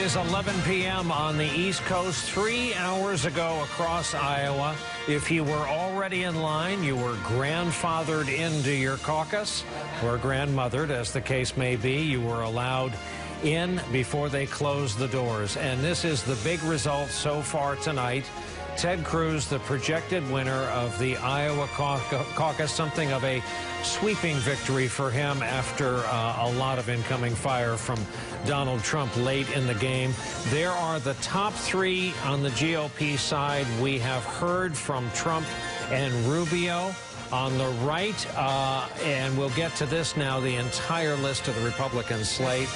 is 11 p.m. on the East Coast. 3 hours ago across Iowa, if you were already in line, you were grandfathered into your caucus, or grandmothered, as the case may be. You were allowed in before they closed the doors. And this is the big result so far tonight. Ted Cruz, the projected winner of the Iowa caucus, something of a sweeping victory for him after a lot of incoming fire from Donald Trump late in the game. There are the top three on the GOP side. We have heard from Trump and Rubio. On the right, and we'll get to this now, the entire list of the Republican slate.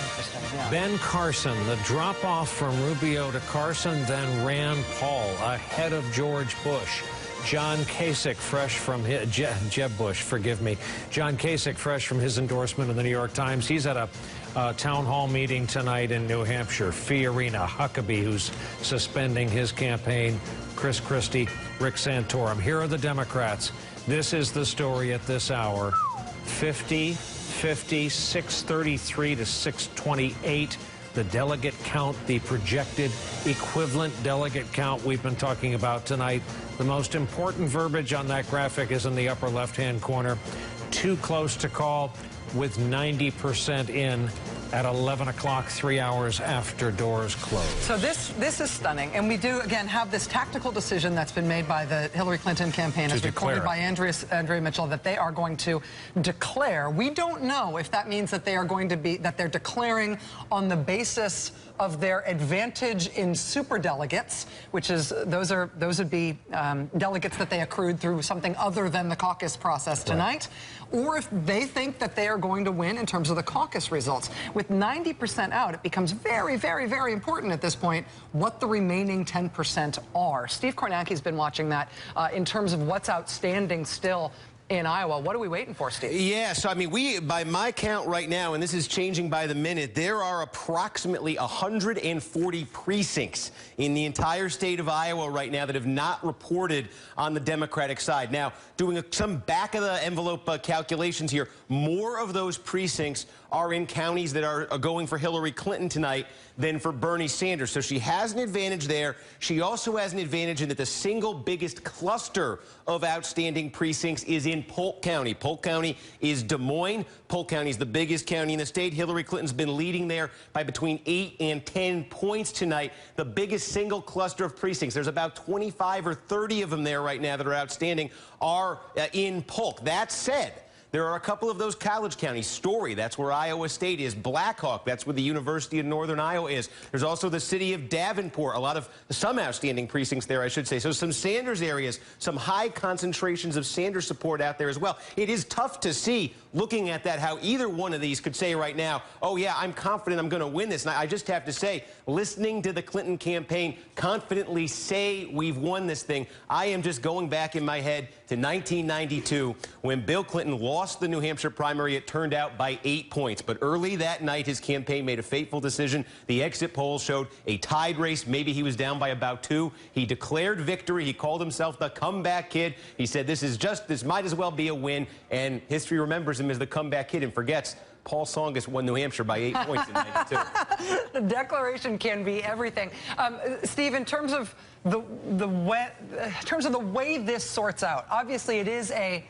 Ben Carson, the drop-off from Rubio to Carson, then Rand Paul ahead of George Bush. John Kasich, fresh from his, Jeb Bush, forgive me. John Kasich, fresh from his endorsement in the New York Times. He's at a town hall meeting tonight in New Hampshire. Fiorina Huckabee, who's suspending his campaign. Chris Christie, Rick Santorum. Here are the Democrats. This is the story at this hour. 50, 633 to 628. The delegate count, the projected equivalent delegate count we've been talking about tonight. The most important verbiage on that graphic is in the upper left-hand corner. Too close to call, with 90% in at 11 o'clock, 3 hours after doors close. So this is stunning. And we do, again, have this tactical decision that's been made by the Hillary Clinton campaign, as reported by Andrea Mitchell, that they are going to declare. We don't know if that means that they are going to be, that they're declaring on the basis of their advantage in superdelegates, which is, those would be delegates that they accrued through something other than the caucus process tonight, or if they think that they are going to win in terms of the caucus results. With 90% out, it becomes very, very, very important at this point what the remaining 10% are. Steve Kornacki's been watching that in terms of what's outstanding still in Iowa. What are we waiting for, Steve? Yeah, so I mean, by my count right now, and this is changing by the minute, there are approximately 140 precincts in the entire state of Iowa right now that have not reported on the Democratic side. Now, doing some back-of-the-envelope calculations here, more of those precincts are in counties that are going for Hillary Clinton tonight than for Bernie Sanders. So she has an advantage there. She also has an advantage in that the single biggest cluster of outstanding precincts is in Polk County. Polk County is Des Moines. Polk County is the biggest county in the state. Hillary Clinton's been leading there by between 8 and 10 points tonight. The biggest single cluster of precincts, there's about 25 or 30 of them there right now that are outstanding, are in Polk. That said, there are a couple of those college counties. Story, that's where Iowa State is. Blackhawk, that's where the University of Northern Iowa is. There's also the city of Davenport, some outstanding precincts there, I should say. So some Sanders areas, some high concentrations of Sanders support out there as well. It is tough to see, looking at that, how either one of these could say right now, oh yeah, I'm confident I'm going to win this. And I just have to say, listening to the Clinton campaign confidently say we've won this thing, I am just going back in my head to 1992 when Bill Clinton lost the New Hampshire primary. It turned out by 8 points. But early that night, his campaign made a fateful decision. The exit polls showed a tied race. Maybe he was down by about 2. He declared victory. He called himself the comeback kid. He said, this might as well be a win. And history remembers him as the comeback kid and forgets Paul Tsongas won New Hampshire by 8 points in 92. The declaration can be everything. Steve, in terms of the way this sorts out, obviously it is an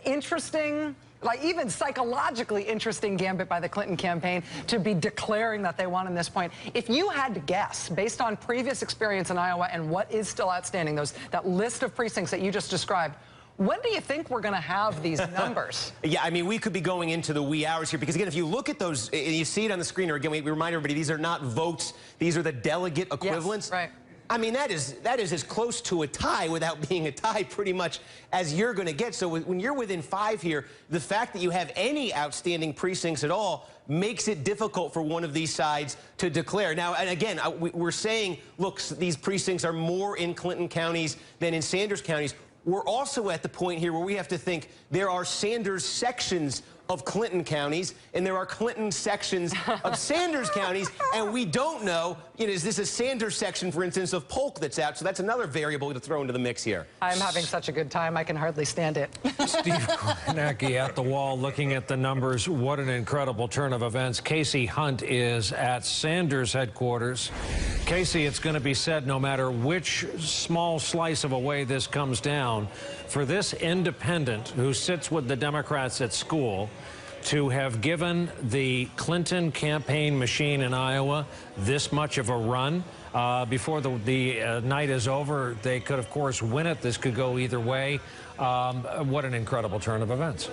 interesting, like even psychologically interesting gambit by the Clinton campaign to be declaring that they won in this point. If you had to guess, based on previous experience in Iowa and what is still outstanding, that list of precincts that you just described, when do you think we're going to have these numbers? Yeah, I mean, we could be going into the wee hours here because, again, if you look at those, and you see it on the screen, or again, we remind everybody, these are not votes. These are the delegate equivalents. Yes, right. I mean, that is as close to a tie without being a tie pretty much as you're going to get. So when you're within 5 here, the fact that you have any outstanding precincts at all makes it difficult for one of these sides to declare. Now, and again, we're saying, look, these precincts are more in Clinton counties than in Sanders counties. We're also at the point here where we have to think there are Sanders sections of Clinton counties, and there are Clinton sections of Sanders counties, and we don't know, is this a Sanders section, for instance, of Polk that's out? So that's another variable to throw into the mix here. I'm having such a good time, I can hardly stand it. Steve Kornacki at the wall looking at the numbers. What an incredible turn of events. Casey Hunt is at Sanders headquarters. Casey, it's going to be said, no matter which small slice of a way this comes down, for this independent who sits with the Democrats at school to have given the Clinton campaign machine in Iowa this much of a run before the night is over, they could, of course, win it. This could go either way. What an incredible turn of events.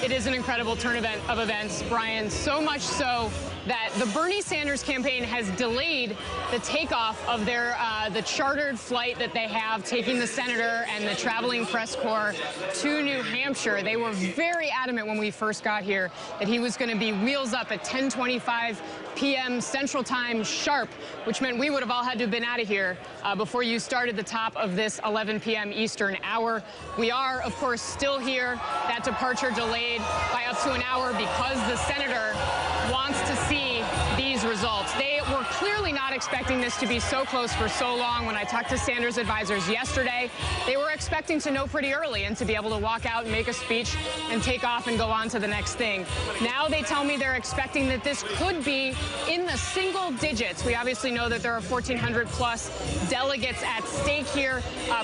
It is an incredible turn of events, Brian, so much so that the Bernie Sanders campaign has delayed the takeoff of their the chartered flight that they have taking the senator and the traveling press corps to New Hampshire. They were very adamant when we first got here that he was going to be wheels up at 10:25 p.m. Central Time sharp, which meant we would have all had to have been out of here before you started the top of this 11 p.m. Eastern hour. We are, of course, still here. That departure delayed by up to an hour because the senator wants to see these results. They were clearly not expecting this to be so close for so long. When I talked to Sanders advisors yesterday, they were expecting to know pretty early and to be able to walk out and make a speech and take off and go on to the next thing. Now they tell me they're expecting that this could be in the single digits. We obviously know that there are 1,400 plus delegates at stake here.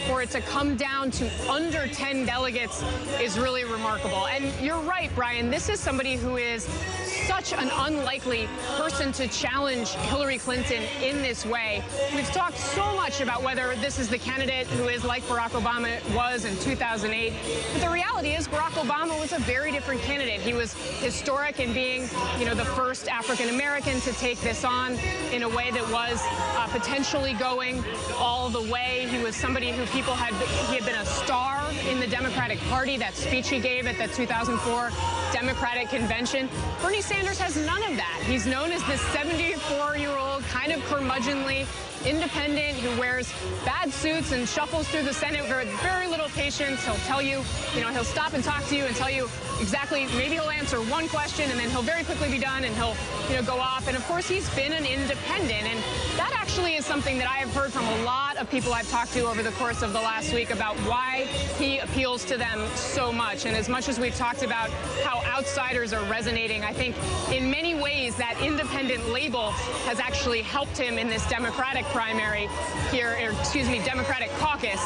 For it to come down to under 10 delegates is really remarkable. And you're right, Brian, this is somebody who is such an unlikely person to challenge Hillary Clinton in this way. We've talked so much about whether this is the candidate who is like Barack Obama was in 2008. But the reality is Barack Obama was a very different candidate. He was historic in being, the first African-American to take this on in a way that was potentially going all the way. He was somebody who he had been a star in the Democratic Party, that speech he gave at the 2004 Democratic Convention. Bernie Sanders has none of that. He's known as this 74-year-old, kind of curmudgeonly independent who wears bad suits and shuffles through the Senate with very little patience. He'll tell you, he'll stop and talk to you and tell you exactly, maybe he'll answer one question and then he'll very quickly be done and he'll, go off. And of course, he's been an independent. And that actually is something that I have heard from a lot of people I've talked to over the course of the last week about why he appeals to them so much. And as much as we've talked about how outsiders are resonating, I think in many ways that independent label has actually helped him in this Democratic primary here, Democratic caucus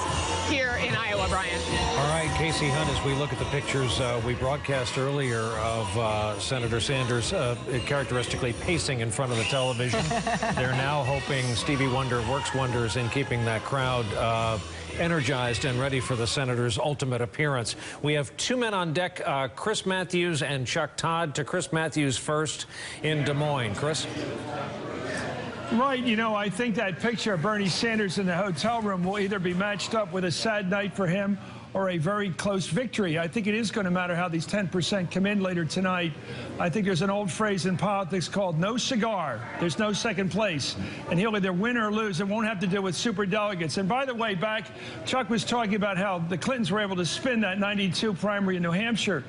here in Iowa, Brian. All right, Casey Hunt, as we look at the pictures we broadcast earlier of Senator Sanders characteristically pacing in front of the television, they're now hoping Stevie Wonder works wonders in keeping that crowd energized and ready for the senator's ultimate appearance. We have two men on deck, Chris Matthews and Chuck Todd. To Chris Matthews first in Des Moines. Chris? Right, I think that picture of Bernie Sanders in the hotel room will either be matched up with a sad night for him or a very close victory. I think it is going to matter how these 10% come in later tonight. I think there's an old phrase in politics called no cigar. There's no second place. And he'll either win or lose. It won't have to do with superdelegates. And by the way, Chuck was talking about how the Clintons were able to spin that 92 primary in New Hampshire.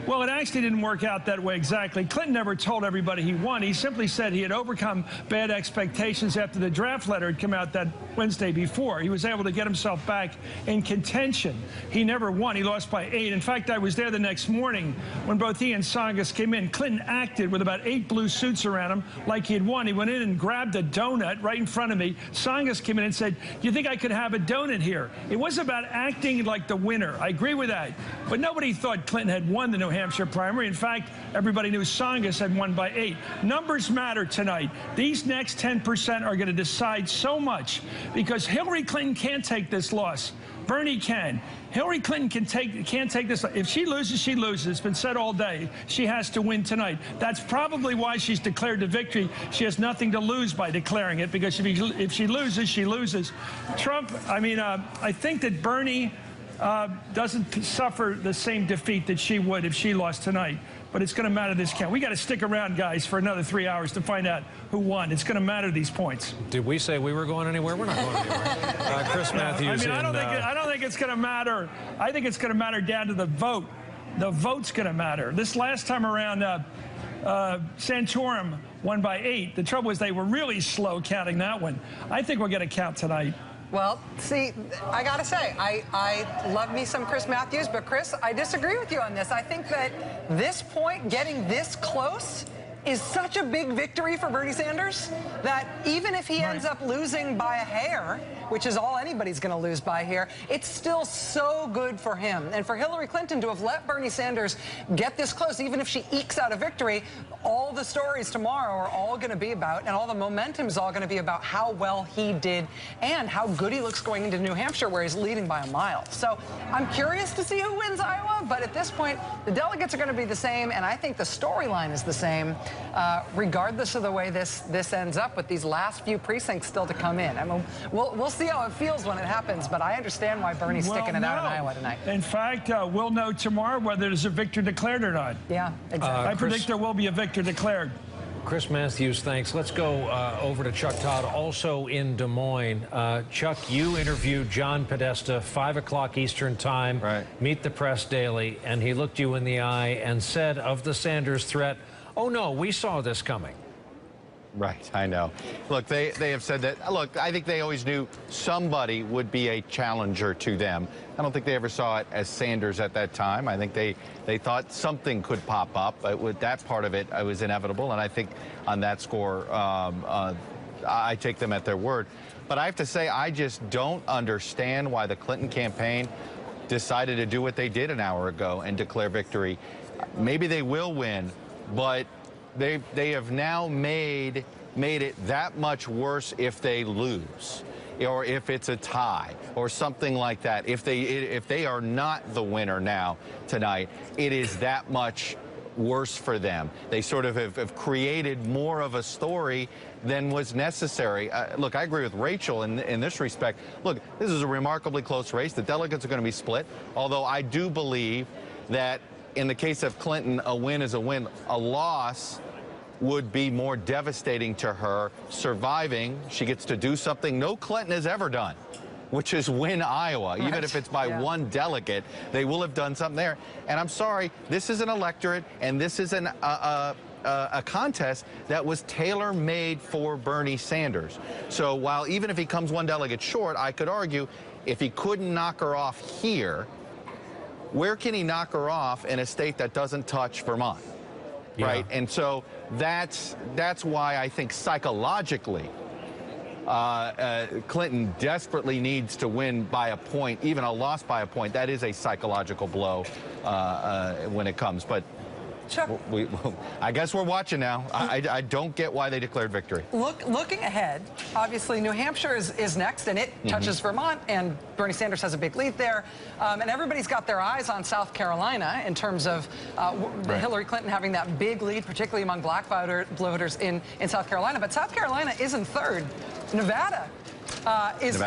Well, it actually didn't work out that way exactly. Clinton never told everybody he won. He simply said he had overcome bad expectations after the draft letter had come out that Wednesday before. He was able to get himself back in contention. He never won. He lost by 8. In fact, I was there the next morning when both he and Tsongas came in. Clinton acted with about 8 blue suits around him like he had won. He went in and grabbed a donut right in front of me. Tsongas came in and said, "Do you think I could have a donut here?" It was about acting like the winner. I agree with that. But nobody thought Clinton had won the New Hampshire primary. In fact, everybody knew Tsongas had won by 8. Numbers matter tonight. These next 10% are going to decide so much because Hillary Clinton can't take this loss. Bernie can. Hillary Clinton can't take this. If she loses, she loses. It's been said all day. She has to win tonight. That's probably why she's declared the victory. She has nothing to lose by declaring it because if she loses, she loses. Trump, I think that Bernie doesn't suffer the same defeat that she would if she lost tonight. But it's going to matter this count. We got to stick around, guys, for another 3 hours to find out who won. It's going to matter these points. Did we say we were going anywhere? We're not going anywhere. Chris Matthews. I don't think it's going to matter. I think it's going to matter down to the vote. the vote's going to matter. This last time around, Santorum won by 8. The trouble is they were really slow counting that one. I think we'll get a count tonight. Well, see, I got to say, I love me some Chris Matthews, but Chris, I disagree with you on this. I think that this point, getting this close, is such a big victory for Bernie Sanders that even if he ends up losing by a hair, which is all anybody's going to lose by here, it's still so good for him. And for Hillary Clinton to have let Bernie Sanders get this close, even if she ekes out a victory, all the stories tomorrow are all going to be about, and all the momentum is all going to be about how well he did and how good he looks going into New Hampshire, where he's leading by a mile. So I'm curious to see who wins Iowa, but at this point, the delegates are going to be the same, and I think the storyline is the same, regardless of the way this ends up, with these last few precincts still to come in. I mean, we'll see how it feels when it happens, but I understand why Bernie's sticking it out in Iowa tonight. In fact, we'll know tomorrow whether there's a victor declared or not. Yeah, exactly. I predict there will be a victor declared. Chris Matthews, thanks. Let's go over to Chuck Todd, also in Des Moines. Chuck, you interviewed John Podesta, 5 o'clock Eastern time, Meet the Press Daily, and he looked you in the eye and said of the Sanders threat, oh, no, we saw this coming. Right, I know. Look, they have said that. Look, I think they always knew somebody would be a challenger to them. I don't think they ever saw it as Sanders at that time. I think they thought something could pop up. But with that part of it, it was inevitable. And I think on that score, I take them at their word. But I have to say, I just don't understand why the Clinton campaign decided to do what they did an hour ago and declare victory. Maybe they will win, but they have now made it that much worse if they lose, or if it's a tie or something like that. If they are not the winner now tonight, it is that much worse for them. They sort of have created more of a story than was necessary. Look, I agree with Rachel in this respect. Look, this is a remarkably close race. The delegates are going to be split, although I do believe that in the case of Clinton, a win is a win. A loss would be more devastating to her. Surviving, she gets to do something no Clinton has ever done, which is win Iowa. Even if it's by one delegate, they will have done something there. And I'm sorry, this is an electorate, and this is a contest that was tailor-made for Bernie Sanders. So while even if he comes one delegate short, I could argue if he couldn't knock her off here, where can he knock her off in a state that doesn't touch Vermont? Right? And so that's why I think psychologically Clinton desperately needs to win by a point, even a loss by a point. That is a psychological blow when it comes. But Chuck, I guess we're watching now. I don't get why they declared victory. Looking ahead, obviously New Hampshire is next, and it touches Vermont, and Bernie Sanders has a big lead there. And everybody's got their eyes on South Carolina in terms of Hillary Clinton having that big lead, particularly among black voters in South Carolina. But South Carolina is in third. Nevada is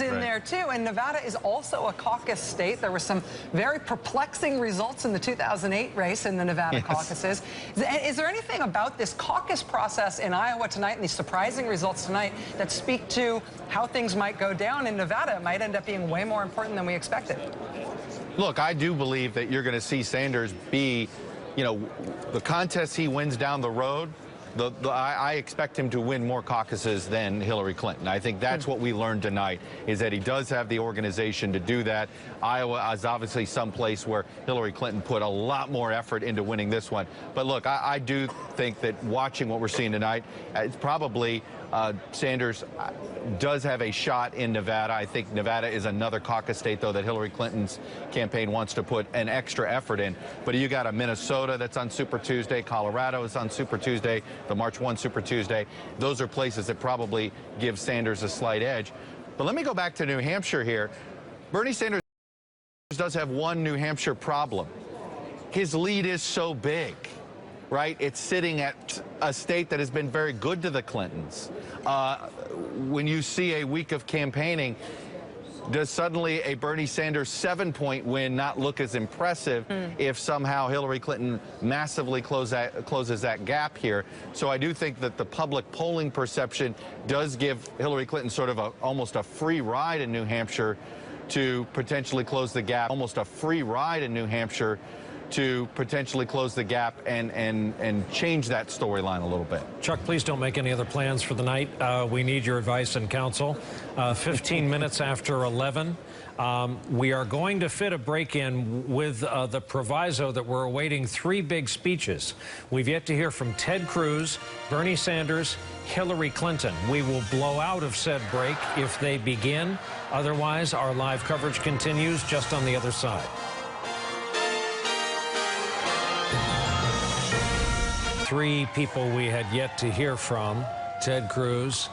in there too, and Nevada is also a caucus state. There were some very perplexing results in the 2008 race in the Nevada caucuses. Is there anything about this caucus process in Iowa tonight and these surprising results tonight that speak to how things might go down in Nevada? It might end up being way more important than we expected. Look, I do believe that you're going to see Sanders be, the contest he wins down the road. I expect him to win more caucuses than Hillary Clinton. I think that's what we learned tonight, is that he does have the organization to do that. Iowa is obviously someplace where Hillary Clinton put a lot more effort into winning this one. But look, I do think that watching what we're seeing tonight, it's probably Sanders does have a shot in Nevada. I think Nevada is another caucus state, though, that Hillary Clinton's campaign wants to put an extra effort in. But you got a Minnesota that's on Super Tuesday. Colorado is on Super Tuesday, the March 1 Super Tuesday. Those are places that probably give Sanders a slight edge. But let me go back to New Hampshire here. Bernie Sanders does have one New Hampshire problem. His lead is so big. Right? It's sitting at a state that has been very good to the Clintons. When you see a week of campaigning, does suddenly a Bernie Sanders 7-point win not look as impressive if somehow Hillary Clinton massively closes that gap here? So I do think that the public polling perception does give Hillary Clinton sort of almost a free ride in New Hampshire to potentially close the gap. Almost a free ride in New Hampshire to potentially close the gap and change that storyline a little bit. Chuck, please don't make any other plans for the night. We need your advice and counsel. 15 minutes after 11. We are going to fit a break in with the proviso that we're awaiting 3 big speeches. We've yet to hear from Ted Cruz, Bernie Sanders, Hillary Clinton. We will blow out of said break if they begin. Otherwise, our live coverage continues just on the other side. 3 people we had yet to hear from: Ted Cruz,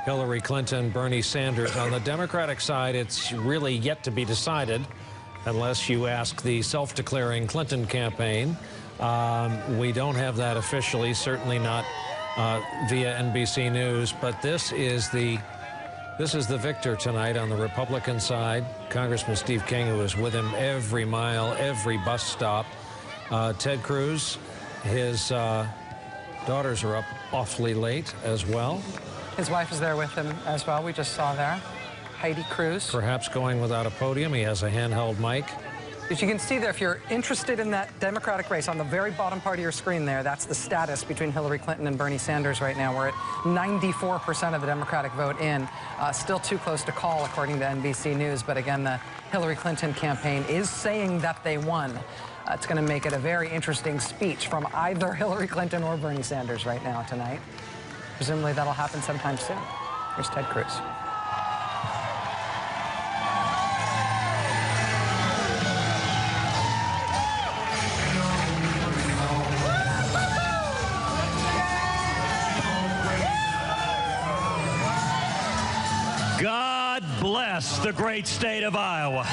Hillary Clinton, Bernie Sanders. On the Democratic side, it's really yet to be decided unless you ask the self-declaring Clinton campaign. We don't have that officially, certainly not via NBC News, but this is the victor tonight on the Republican side. Congressman Steve King, who is with him every mile, every bus stop. Ted Cruz, his daughters are up awfully late as well. His wife is there with him as well. We just saw there. Heidi Cruz. Perhaps going without a podium. He has a handheld mic. As you can see there, if you're interested in that Democratic race, on the very bottom part of your screen there, that's the status between Hillary Clinton and Bernie Sanders right now. We're at 94% of the Democratic vote in. Still too close to call, according to NBC News. But again, the Hillary Clinton campaign is saying that they won. It's going to make it a very interesting speech from either Hillary Clinton or Bernie Sanders right now tonight. Presumably that'll happen sometime soon. Here's Ted Cruz. God bless the great state of Iowa.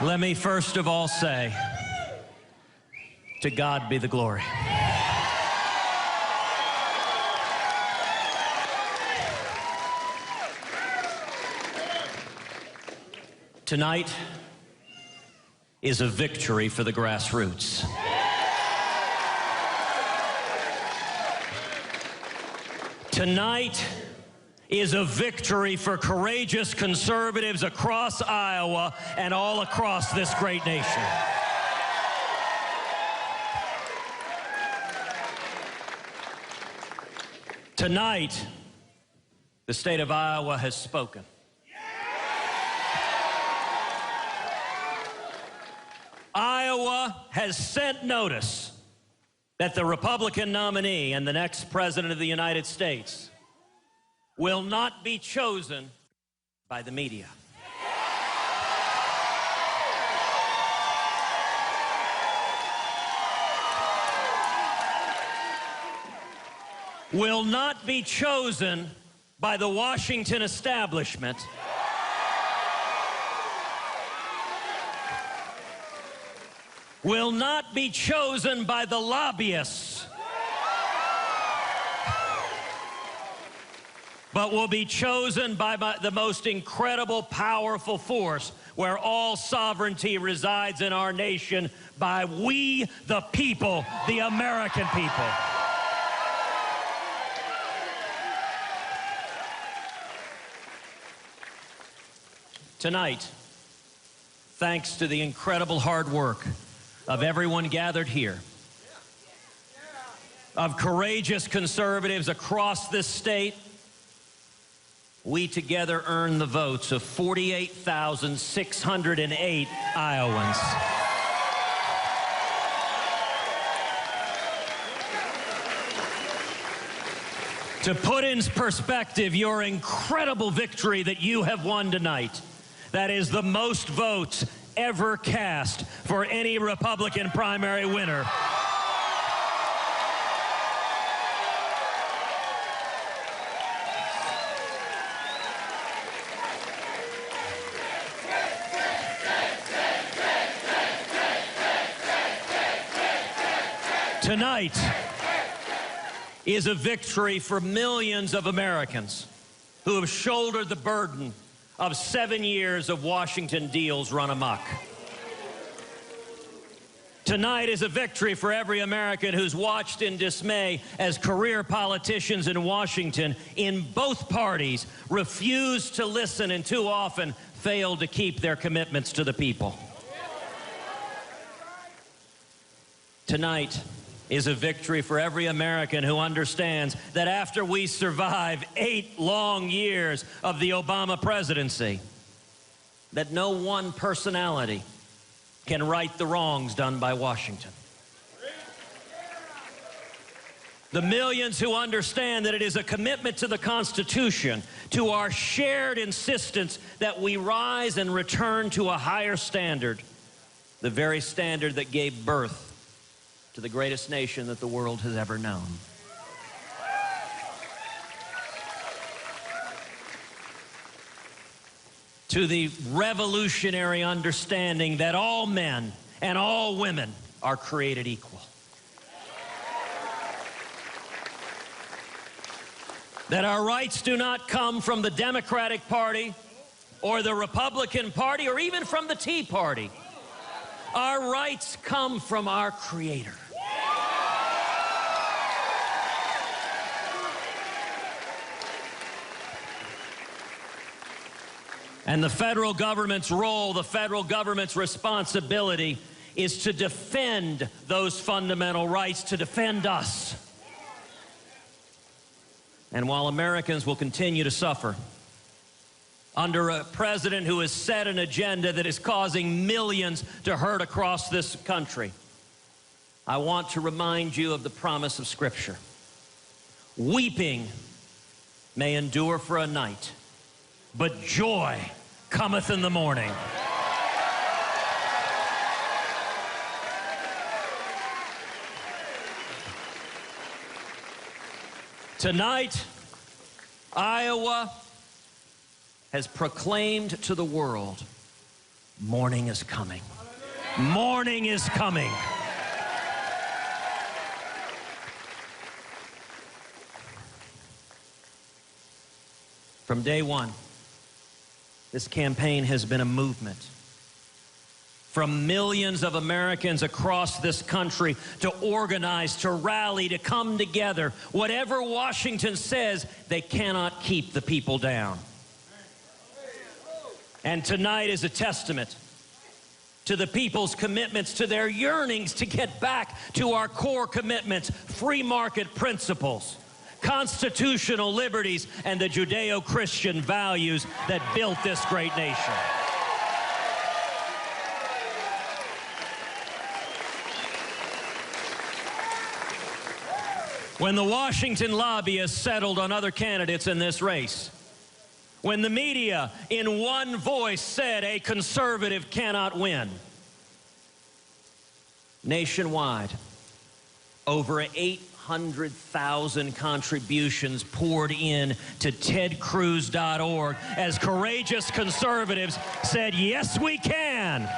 Let me first of all say, to God be the glory. Tonight is a victory for the grassroots. Tonight is a victory for courageous conservatives across Iowa and all across this great nation. Tonight, the state of Iowa has spoken. Iowa has sent notice that the Republican nominee and the next president of the United States will not be chosen by the media. Will not be chosen by the Washington establishment. Will not be chosen by the lobbyists, but will be chosen by the most incredible, powerful force where all sovereignty resides in our nation, by we, the people, the American people. Tonight, thanks to the incredible hard work of everyone gathered here, of courageous conservatives across this state, we together earned the votes of 48,608 Iowans. To put in perspective your incredible victory that you have won tonight, that is the most votes ever cast for any Republican primary winner. Tonight is a victory for millions of Americans who have shouldered the burden of 7 years of Washington deals run amok. Tonight is a victory for every American who's watched in dismay as career politicians in Washington in both parties refuse to listen and too often fail to keep their commitments to the people. Tonight is a victory for every American who understands that after we survive 8 long years of the Obama presidency, that no one personality can right the wrongs done by Washington. The millions who understand that it is a commitment to the Constitution, to our shared insistence that we rise and return to a higher standard, the very standard that gave birth to the greatest nation that the world has ever known. To the revolutionary understanding that all men and all women are created equal. That our rights do not come from the Democratic Party or the Republican Party or even from the Tea Party. Our rights come from our Creator. And the federal government's role, the federal government's responsibility is to defend those fundamental rights, to defend us. And while Americans will continue to suffer under a president who has set an agenda that is causing millions to hurt across this country, I want to remind you of the promise of Scripture. Weeping may endure for a night, but joy cometh in the morning. Tonight, Iowa has proclaimed to the world, morning is coming. Morning is coming. From day one, this campaign has been a movement from millions of Americans across this country to organize, to rally, to come together. Whatever Washington says, they cannot keep the people down. And tonight is a testament to the people's commitments, to their yearnings to get back to our core commitments, free market principles, constitutional liberties, and the Judeo-Christian values that built this great nation. When the Washington lobbyists settled on other candidates in this race, when the media in one voice said a conservative cannot win, nationwide, over 800,000 contributions poured in to tedcruz.org as courageous conservatives said, yes, we can.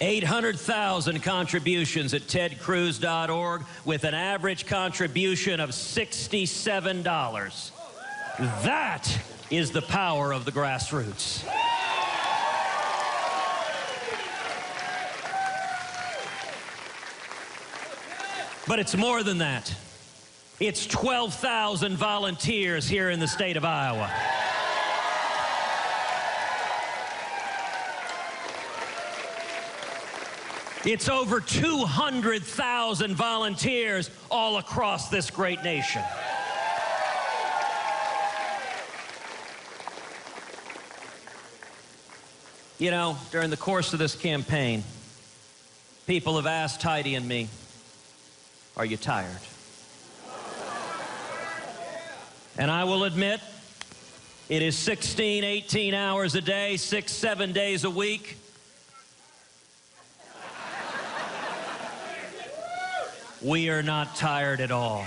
$800,000 contributions at tedcruz.org with an average contribution of $67. That is the power of the grassroots. But it's more than that. It's 12,000 volunteers here in the state of Iowa. It's over 200,000 volunteers all across this great nation. You know, during the course of this campaign, people have asked Heidi and me, are you tired? And I will admit, it is 16, 18 hours a day, 6, 7 days a week. We are not tired at all.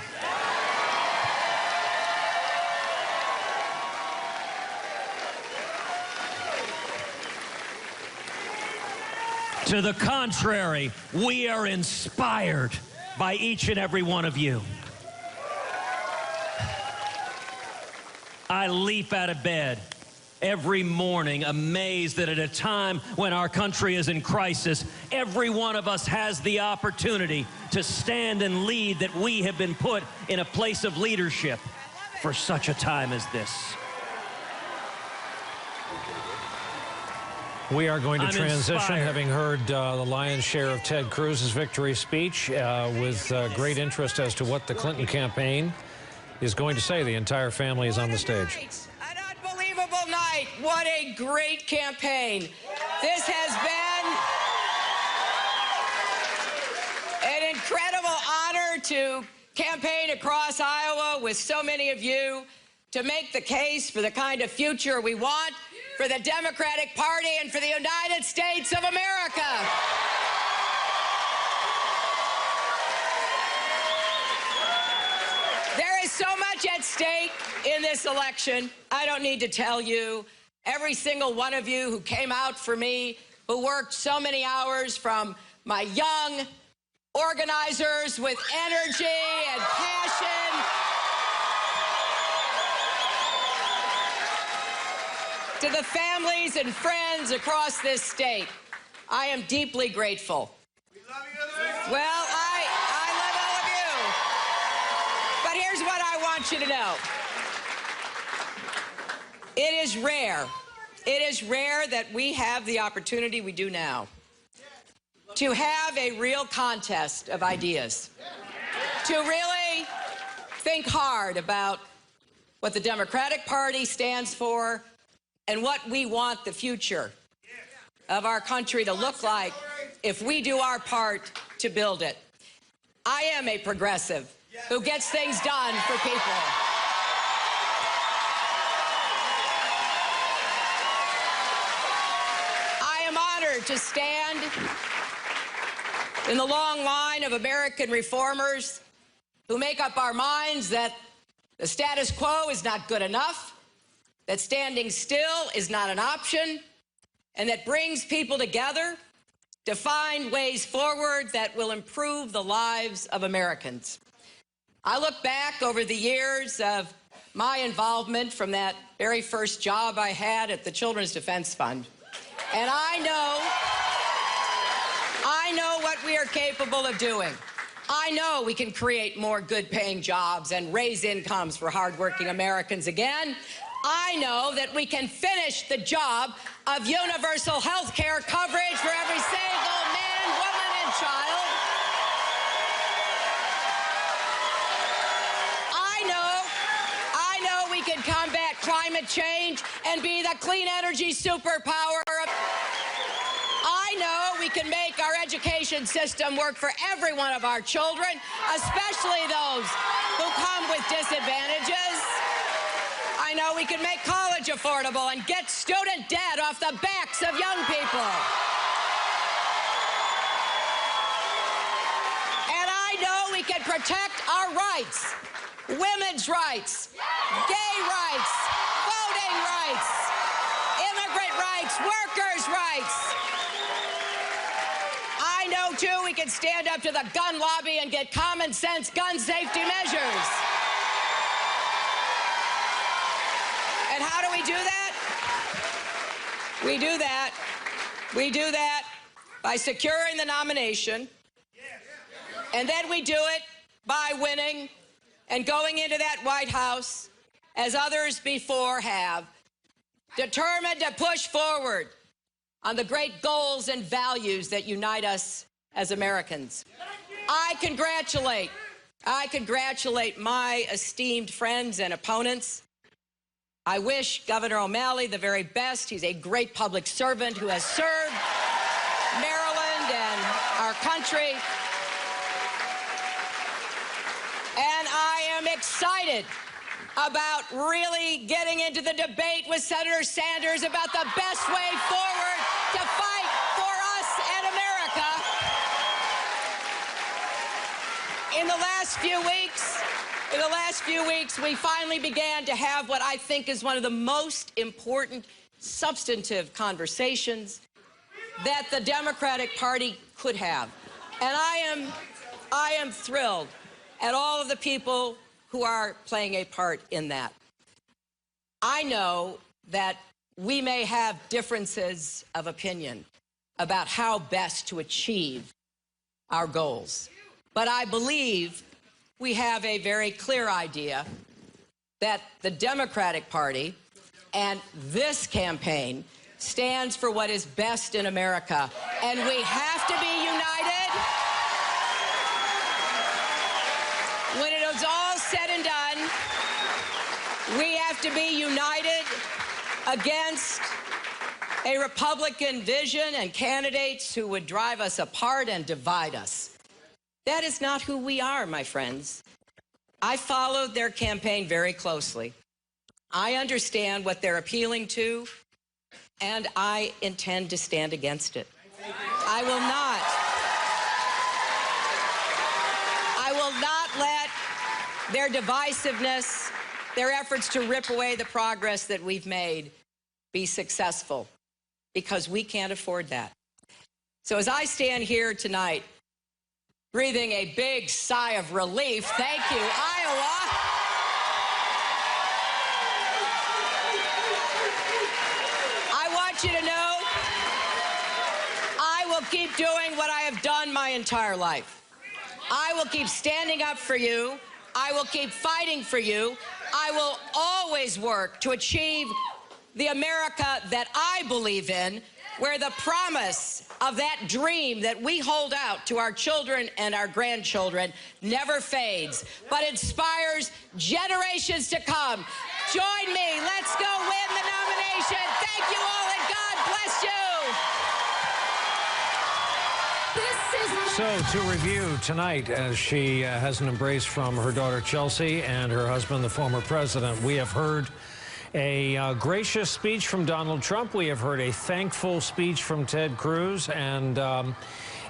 To the contrary, we are inspired by each and every one of you. I leap out of bed every morning, amazed that at a time when our country is in crisis, every one of us has the opportunity to stand and lead, that we have been put in a place of leadership for such a time as this. We are going to I'm transition, inspired. having heard the lion's share of Ted Cruz's victory speech, with great interest as to what the Clinton campaign is going to say. The entire family is on the stage. An unbelievable night. What a great campaign. This has been an incredible honor to campaign across Iowa with so many of you to make the case for the kind of future we want for the Democratic Party and for the United States of America. There is so much at stake in this election. I don't need to tell you. Every single one of you who came out for me, who worked so many hours, from my young organizers with energy and passion, to the families and friends across this state, I am deeply grateful. We love you. Well, I love all of you. But here's what I want you to know. It is rare. It is rare that we have the opportunity we do now to have a real contest of ideas, to really think hard about what the Democratic Party stands for and what we want the future of our country to look like if we do our part to build it. I am a progressive who gets things done for people. I am honored to stand in the long line of American reformers who make up our minds that the status quo is not good enough, that standing still is not an option, and that brings people together to find ways forward that will improve the lives of Americans. I look back over the years of my involvement from that very first job I had at the Children's Defense Fund, and I know what we are capable of doing. I know we can create more good-paying jobs and raise incomes for hardworking Americans again. I know that we can finish the job of universal health care coverage for every single man, woman, and child. I know we can combat climate change and be the clean energy superpower. I know we can make our education system work for every one of our children, especially those who come with disadvantages. I know we can make college affordable and get student debt off the backs of young people. And I know we can protect our rights, women's rights, gay rights, voting rights, immigrant rights, workers' rights. I know, too, we can stand up to the gun lobby and get common sense gun safety measures. And how do we do that? We do that by securing the nomination, and then we do it by winning and going into that White House, as others before have, determined to push forward on the great goals and values that unite us as Americans. I congratulate my esteemed friends and opponents. I wish Governor O'Malley the very best. He's a great public servant who has served Maryland and our country. And I am excited about really getting into the debate with Senator Sanders about the best way forward to fight for us and America. In the last few weeks, we finally began to have what I think is one of the most important substantive conversations that the Democratic Party could have. And I am thrilled at all of the people who are playing a part in that. I know that we may have differences of opinion about how best to achieve our goals. But I believe we have a very clear idea that the Democratic Party and this campaign stands for what is best in America. And we have to be united. When it is all said and done, we have to be united against a Republican vision and candidates who would drive us apart and divide us. That is not who we are, my friends. I followed their campaign very closely. I understand what they're appealing to, and I intend to stand against it. I will not let their divisiveness, their efforts to rip away the progress that we've made, be successful, because we can't afford that. So as I stand here tonight, breathing a big sigh of relief, thank you, Iowa. I want you to know, I will keep doing what I have done my entire life. I will keep standing up for you. I will keep fighting for you. I will always work to achieve the America that I believe in, where the promise of that dream that we hold out to our children and our grandchildren never fades, but inspires generations to come. Join me. Let's go win the nomination. Thank you all, and God bless you. So, to review tonight, as she has an embrace from her daughter Chelsea and her husband, the former president, we have heard a gracious speech from Donald Trump. We have heard a thankful speech from Ted Cruz, and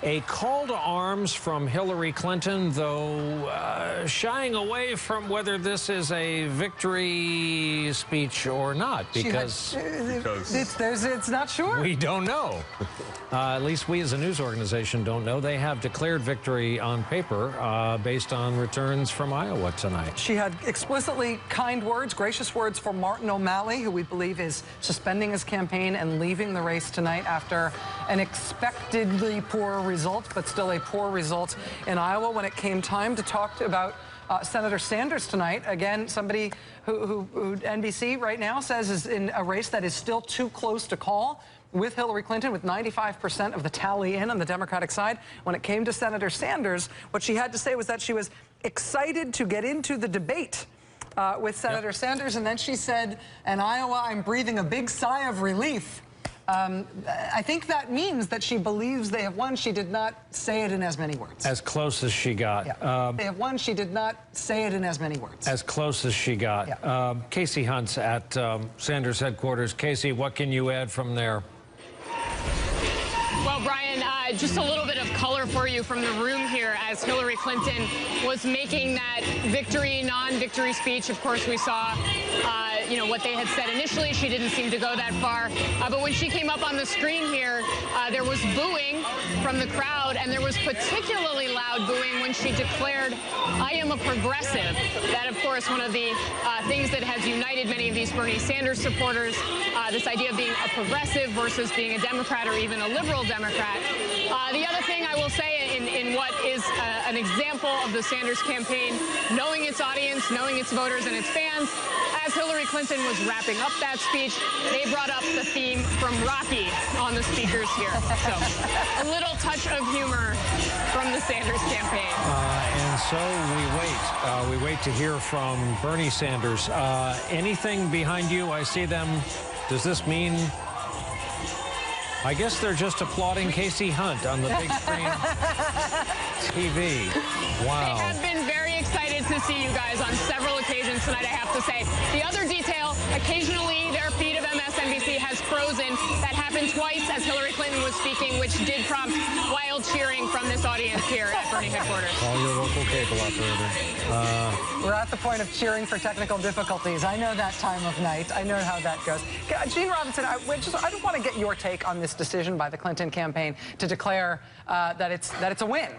a call to arms from Hillary Clinton, though shying away from whether this is a victory speech or not, because it's not sure. We don't know. At least we as a news organization don't know. They have declared victory on paper based on returns from Iowa tonight. She had explicitly kind words, gracious words for Martin O'Malley, who we believe is suspending his campaign and leaving the race tonight after an expectedly poor result, but still a poor result in Iowa. When it came time to talk about Senator Sanders tonight, again, somebody who NBC right now says is in a race that is still too close to call with Hillary Clinton, with 95% of the tally in on the Democratic side. When it came to Senator Sanders, what she had to say was that she was excited to get into the debate with Senator Sanders, and then she said, in Iowa, I'm breathing a big sigh of relief. I think that means that she believes they have won. She did not say it in as many words. As close as she got. Yeah. They have won. She did not say it in as many words. As close as she got. Yeah. Casey Hunt's at Sanders headquarters. Casey, what can you add from there? Well, Brian, just a little bit of color for you from the room here as Hillary Clinton was making that victory, non-victory speech. Of course, we saw, you know, what they had said initially. She didn't seem to go that far. But when she came up on the screen here, there was booing from the crowd, and there was particularly loud booing when she declared, I am a progressive. That, of course, one of the things that has united many of these Bernie Sanders supporters, this idea of being a progressive versus being a Democrat or even a liberal Democrat. The other thing I will say in what is an example of the Sanders campaign, knowing its audience, knowing its voters and its fans, as Hillary Clinton was wrapping up that speech, they brought up the theme from Rocky on the speakers here. So a little touch of humor from the Sanders campaign. And so we wait to hear from Bernie Sanders. Anything behind you? I see them. Does this mean... I guess they're just applauding Casey Hunt on the big screen TV. Wow. They have been very excited to see you guys on several occasions tonight, I have to say. The other detail, occasionally their feed of MSNBC has frozen. That happened twice as Hillary Clinton was speaking, which did prompt wild cheering from this audience here at Bernie headquarters. Call your local cable operator. We're at the point of cheering for technical difficulties. I know that time of night. I know how that goes. Gene Robinson, I just want to get your take on this decision by the Clinton campaign to declare that it's a win.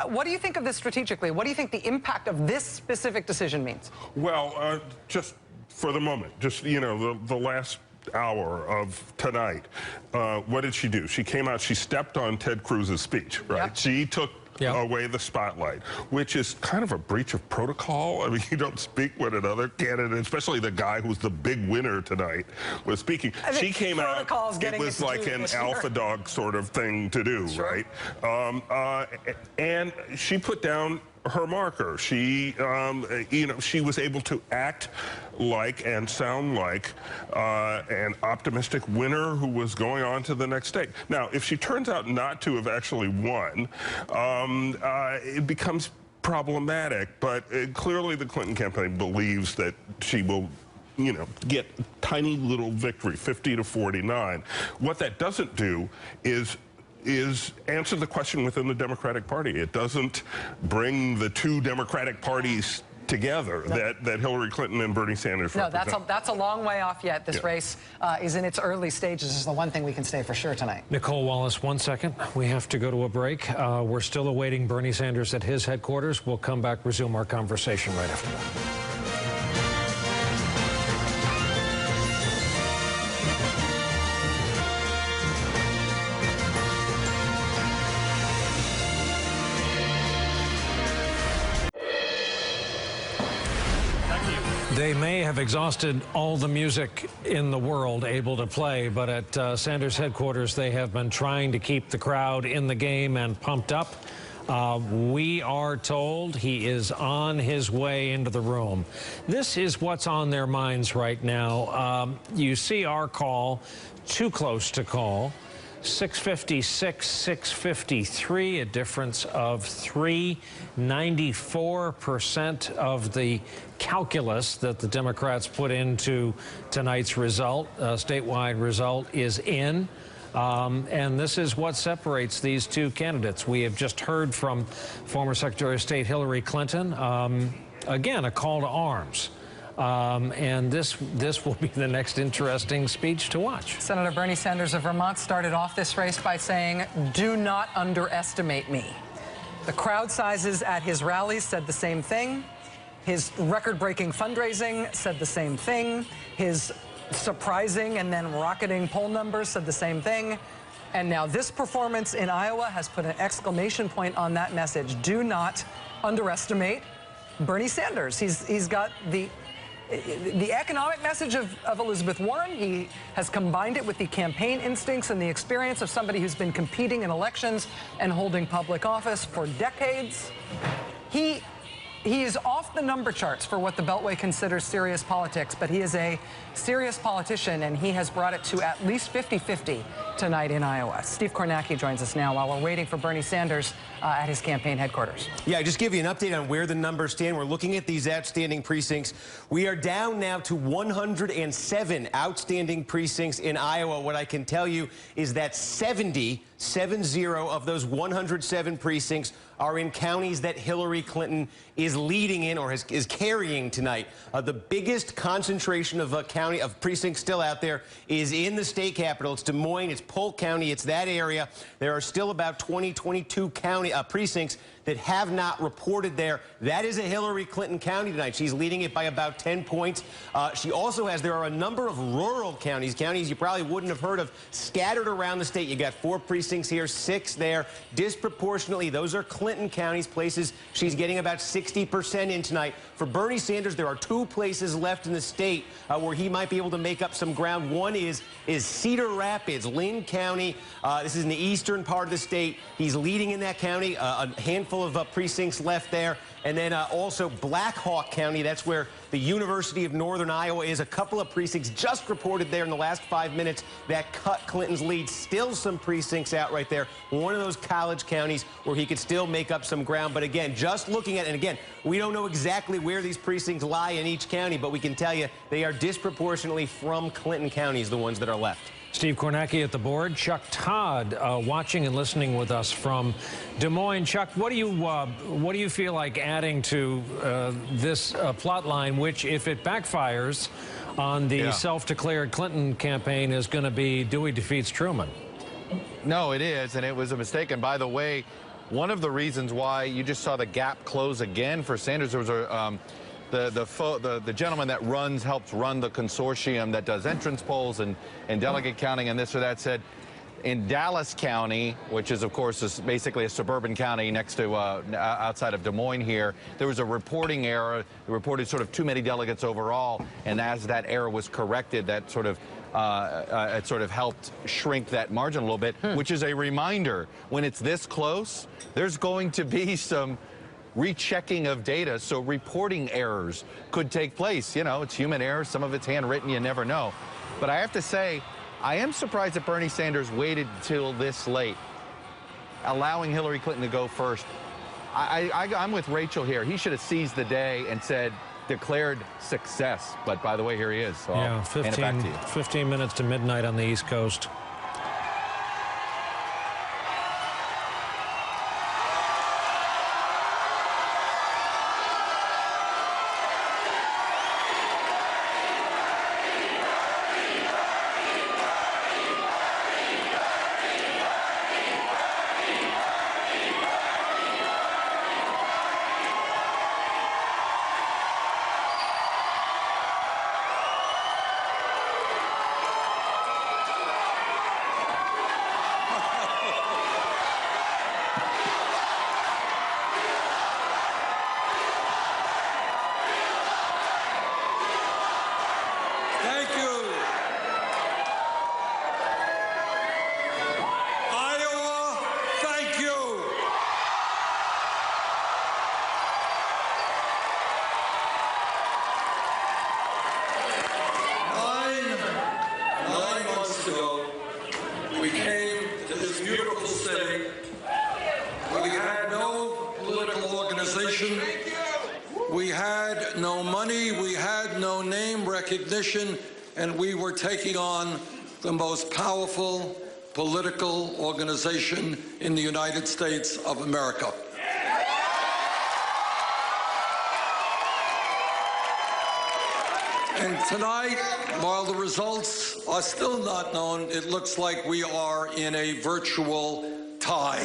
What do you think of this strategically? What do you think the impact of this specific decision means? Well, just for the moment, just, you know, the last hour of tonight, what did she do? She came out, she stepped on Ted Cruz's speech, right? Yep. She took away the spotlight, which is kind of a breach of protocol. I mean, you don't speak when another candidate, especially the guy who's the big winner tonight, was speaking. She came out, it was like an alpha dog sort of thing to do, right? And she put down her marker. She, you know, she was able to act like and sound like an optimistic winner who was going on to the next stage. Now, if she turns out not to have actually won, it becomes problematic, but clearly the Clinton campaign believes that she will, you know, get tiny little victory, 50 to 49. What that doesn't do is answer the question within the Democratic Party. It doesn't bring the two Democratic parties together that Hillary Clinton and Bernie Sanders represent. No, that's a long way off yet. This race is in its early stages. This is the one thing we can say for sure tonight. Nicole Wallace, 1 second. We have to go to a break. We're still awaiting Bernie Sanders at his headquarters. We'll come back, resume our conversation right after that. They may have exhausted all the music in the world able to play, but at Sanders' headquarters, they have been trying to keep the crowd in the game and pumped up. We are told he is on his way into the room. This is what's on their minds right now. You see our call, too close to call. 656, 653, a difference of 3. 94% of the calculus that the Democrats put into tonight's result, statewide result, is in. And this is what separates these two candidates. We have just heard from former Secretary of State Hillary Clinton. Again, a call to arms. And this will be the next interesting speech to watch. Senator Bernie Sanders of Vermont started off this race by saying, "Do not underestimate me." The crowd sizes at his rallies said the same thing. His record-breaking fundraising said the same thing. His surprising and then rocketing poll numbers said the same thing. And now this performance in Iowa has put an exclamation point on that message. Do not underestimate Bernie Sanders. He's got the economic message of Elizabeth Warren. He has combined it with the campaign instincts and the experience of somebody who's been competing in elections and holding public office for decades. He is off the number charts for what the Beltway considers serious politics, but he is a serious politician, and he has brought it to at least 50-50 tonight in Iowa. Steve Kornacki joins us now while we're waiting for Bernie Sanders at his campaign headquarters. Yeah, just give you an update on where the numbers stand. We're looking at these outstanding precincts. We are down now to 107 outstanding precincts in Iowa. What I can tell you is that 70 of those 107 precincts are in counties that Hillary Clinton is leading in or is carrying tonight. The biggest concentration of precincts still out there is in the state capital. It's Des Moines, it's Polk County, it's that area. There are still about 22 precincts that have not reported there. That is a Hillary Clinton county tonight. She's leading it by about 10 points. She also has, there are a number of rural counties you probably wouldn't have heard of, scattered around the state. You got 4 precincts here, 6 there. Disproportionately, those are Clinton counties, places she's getting about 60% in tonight. For Bernie Sanders, there are 2 places left in the state where he might be able to make up some ground. One is Cedar Rapids, Lynn County. This is in the eastern part of the state. He's leading in that county, a handful of precincts left there. And then also Black Hawk County, that's where the University of Northern Iowa is. A couple of precincts just reported there in the last 5 minutes that cut Clinton's lead. Still some precincts out right there. One of those college counties where he could still make up some ground. But again, just looking at, and again, we don't know exactly where these precincts lie in each county, but we can tell you they are disproportionately from Clinton counties, the ones that are left. Steve Kornacki at the board. Chuck Todd watching and listening with us from Des Moines. Chuck, what do you feel like adding to this plot line, which, if it backfires on the self-declared Clinton campaign, is going to be Dewey defeats Truman? No, it is, and it was a mistake. And by the way, one of the reasons why you just saw the gap close again for Sanders, there was the gentleman that helps run the consortium that does entrance polls and delegate counting and this or that said, in Dallas County, which is, of course, is basically a suburban county next to outside of Des Moines here, there was a reporting error. It reported sort of too many delegates overall, and as that error was corrected, that sort of it sort of helped shrink that margin a little bit, which is a reminder, when it's this close, there's going to be some rechecking of data, so reporting errors could take place. You know, it's human error. Some of it's handwritten. You never know. But I have to say, I am surprised that Bernie Sanders waited till this late, allowing Hillary Clinton to go first. I'm with Rachel here. He should have seized the day and said, declared success. But by the way, here he is. So yeah, I'll hand it back to you. 15 minutes to midnight on the East Coast. We came to this beautiful state where we had no political organization, we had no money, we had no name recognition, and we were taking on the most powerful political organization in the United States of America. And tonight, while the results are still not known, it looks like we are in a virtual tie.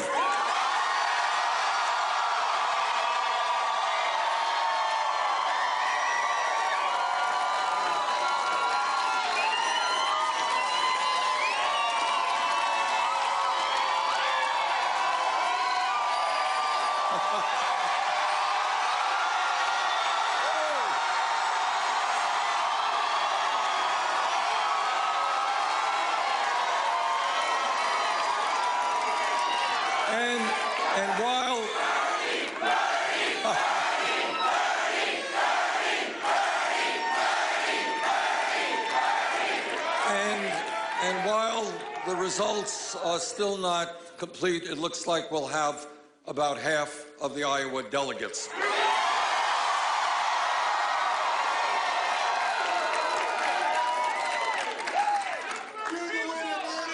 And while the results are still not complete, it looks like we'll have about half of the Iowa delegates.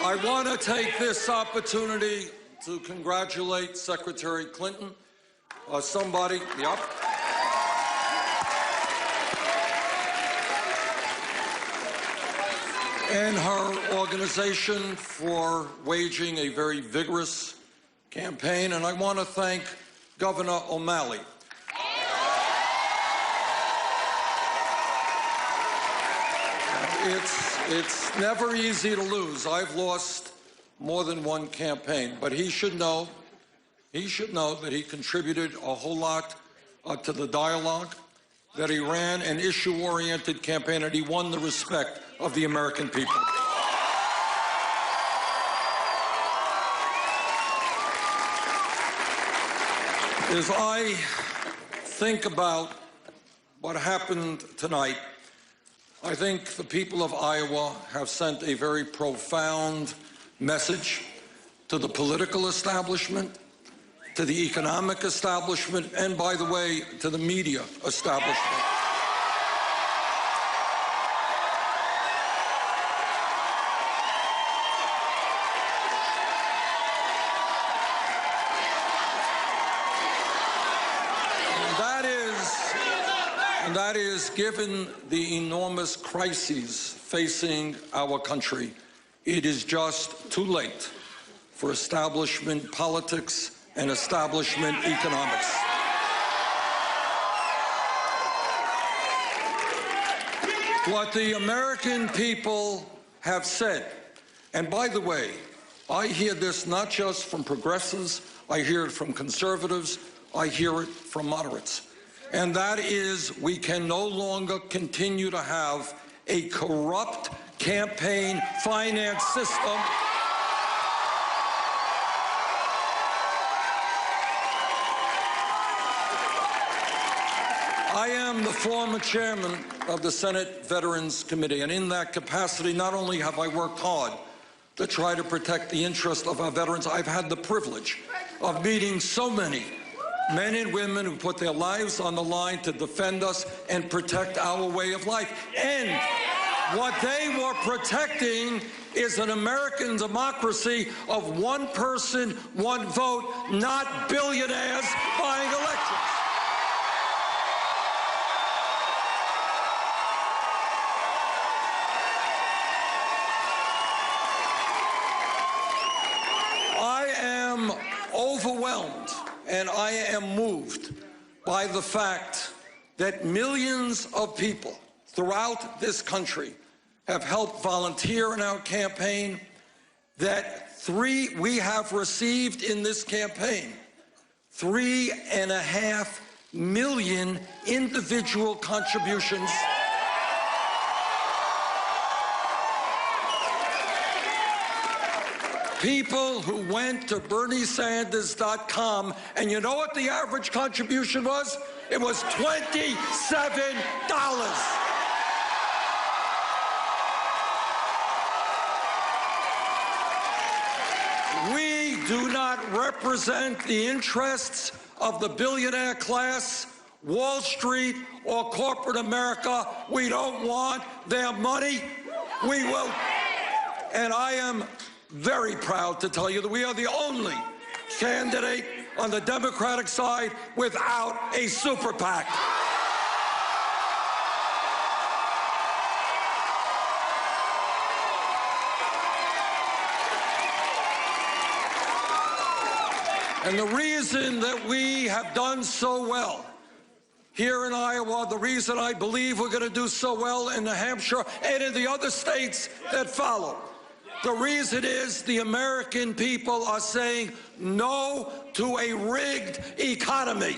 I want to take this opportunity to congratulate Secretary Clinton, and her organization for waging a very vigorous campaign. And I want to thank Governor O'Malley. It's never easy to lose. I've lost more than one campaign, but he should know that he contributed a whole lot to the dialogue, that he ran an issue-oriented campaign, and he won the respect of the American people. As I think about what happened tonight, I think the people of Iowa have sent a very profound message to the political establishment, to the economic establishment, and, by the way, to the media establishment. And that is, given the enormous crises facing our country, it is just too late for establishment politics and establishment economics. what the American people have said, and by the way, I hear this not just from progressives, I hear it from conservatives, I hear it from moderates, and that is we can no longer continue to have a corrupt campaign finance system. I am the former chairman of the Senate Veterans Committee, and in that capacity, not only have I worked hard to try to protect the interests of our veterans, I've had the privilege of meeting so many men and women who put their lives on the line to defend us and protect our way of life. And what they were protecting is an American democracy of one person, one vote, not billionaires buying elections. I am overwhelmed and I am moved by the fact that millions of people throughout this country have helped volunteer in our campaign, that we have received in this campaign 3.5 million individual contributions. People who went to BernieSanders.com, and you know what the average contribution was? It was $27. We do not represent the interests of the billionaire class, Wall Street, or corporate America. We don't want their money. We will. And I am very proud to tell you that we are the only candidate on the Democratic side without a super PAC. And the reason that we have done so well here in Iowa, the reason I believe we're going to do so well in New Hampshire and in the other states that follow, the reason is the American people are saying no to a rigged economy.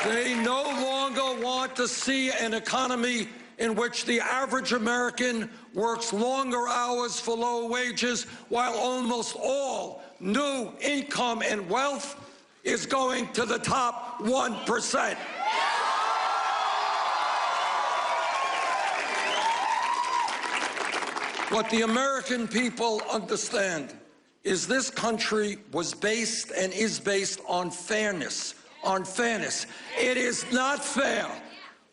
They no longer want to see an economy in which the average American works longer hours for low wages, while almost all new income and wealth is going to the top 1%. What the American people understand is this country was based and is based on fairness, It is not fair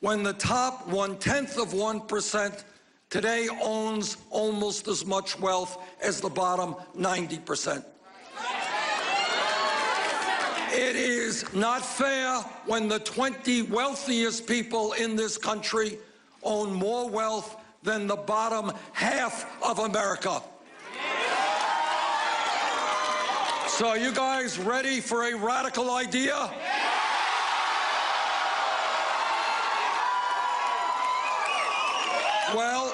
when the top 1/10 of 1% today owns almost as much wealth as the bottom 90%. It is not fair when the 20 wealthiest people in this country own more wealth than the bottom half of America. So are you guys ready for a radical idea? Well,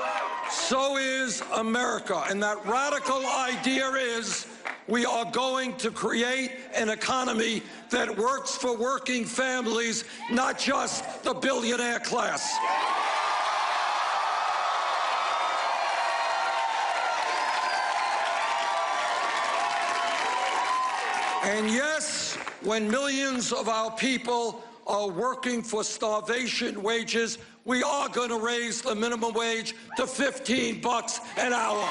so is America. And that radical idea is we are going to create an economy that works for working families, not just the billionaire class. And yes, when millions of our people are working for starvation wages, we are going to raise the minimum wage to $15 an hour.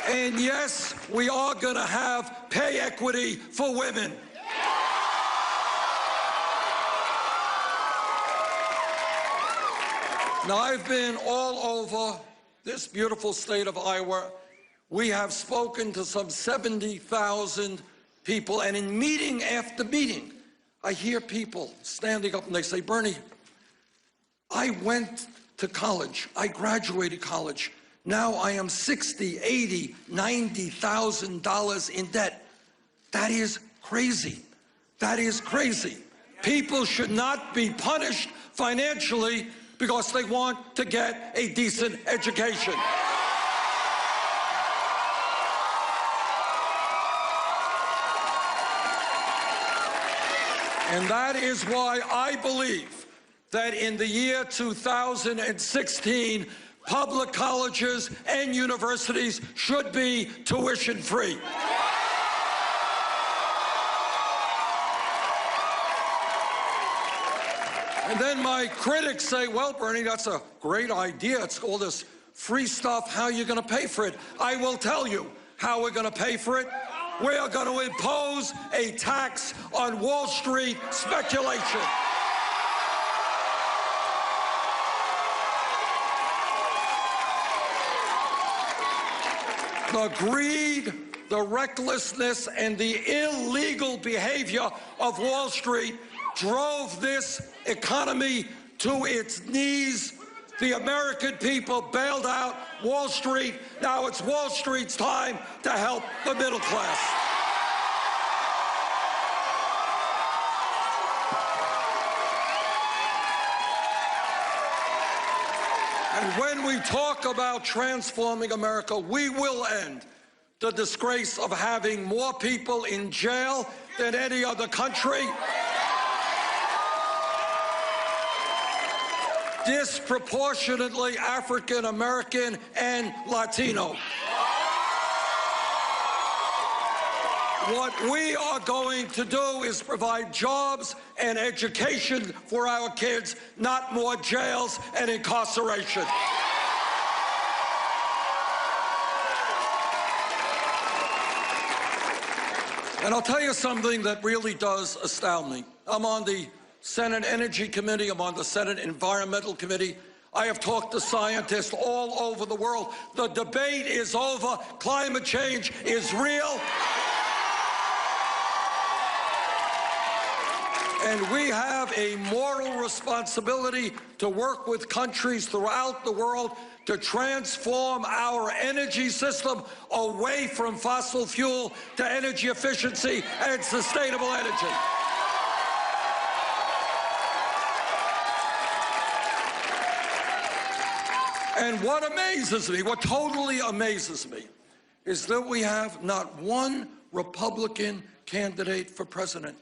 And yes, we are going to have pay equity for women. Now, I've been all over this beautiful state of Iowa. We have spoken to some 70,000 people, and in meeting after meeting, I hear people standing up and they say, Bernie, I went to college, I graduated college, now I am $60,000, $80,000, $90,000 in debt. That is crazy. That is crazy. People should not be punished financially because they want to get a decent education. And that is why I believe that in the year 2016, public colleges and universities should be tuition-free. And then my critics say, well, Bernie, that's a great idea. It's all this free stuff. How are you going to pay for it? I will tell you how we're going to pay for it. We are going to impose a tax on Wall Street speculation. The greed, the recklessness, and the illegal behavior of Wall Street drove this economy to its knees. The American people bailed out Wall Street. Now it's Wall Street's time to help the middle class. And when we talk about transforming America, we will end the disgrace of having more people in jail than any other country. Disproportionately African American and Latino. What we are going to do is provide jobs and education for our kids, not more jails and incarceration. And I'll tell you something that really does astound me. I'm on the Senate Energy Committee, I'm on the Senate Environmental Committee. I have talked to scientists all over the world. The debate is over. Climate change is real. And we have a moral responsibility to work with countries throughout the world to transform our energy system away from fossil fuel to energy efficiency and sustainable energy. And what amazes me, what totally amazes me, is that we have not one Republican candidate for president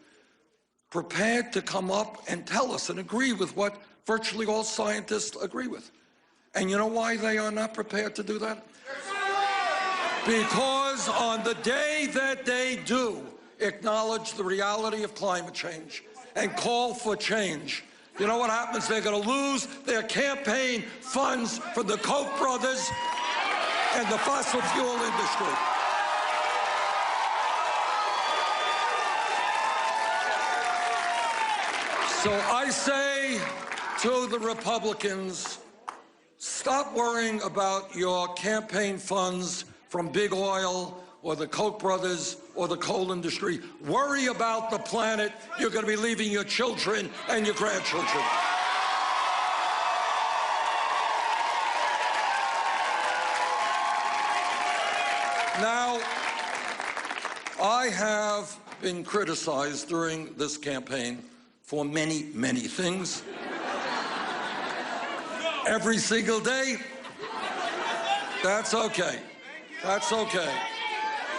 prepared to come up and tell us and agree with what virtually all scientists agree with. And you know why they are not prepared to do that? Because on the day that they do acknowledge the reality of climate change and call for change, you know what happens? They're going to lose their campaign funds from the Koch brothers and the fossil fuel industry. So I say to the Republicans, stop worrying about your campaign funds from big oil or the Koch brothers or the coal industry. Worry about the planet you're going to be leaving your children and your grandchildren. Now, I have been criticized during this campaign for many, many things. Every single day. That's okay. That's okay.